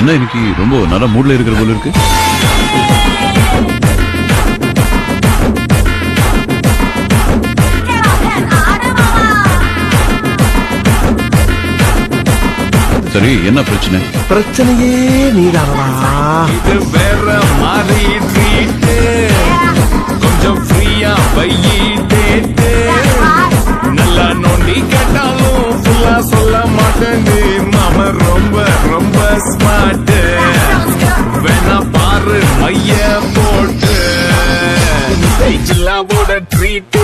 என்ன இன்னைக்கு ரொம்ப நல்ல மூட்ல இருக்கிற போல இருக்கு. சரி, என்ன பிரச்சனை? பிரச்சனையே நீதானா? இது வேற மாதிரி ட்ரீட், கொஞ்சம் ஃப்ரீயா பையிட்டே, நல்லா நோண்டி கேட்டாலும் ஃபுல்லா சொல்ல மாட்டேன்னு மாம ரொம்ப ரொம்ப ஸ்மார்ட். வேணா பாரு மைய போட்டு ட்ரீட்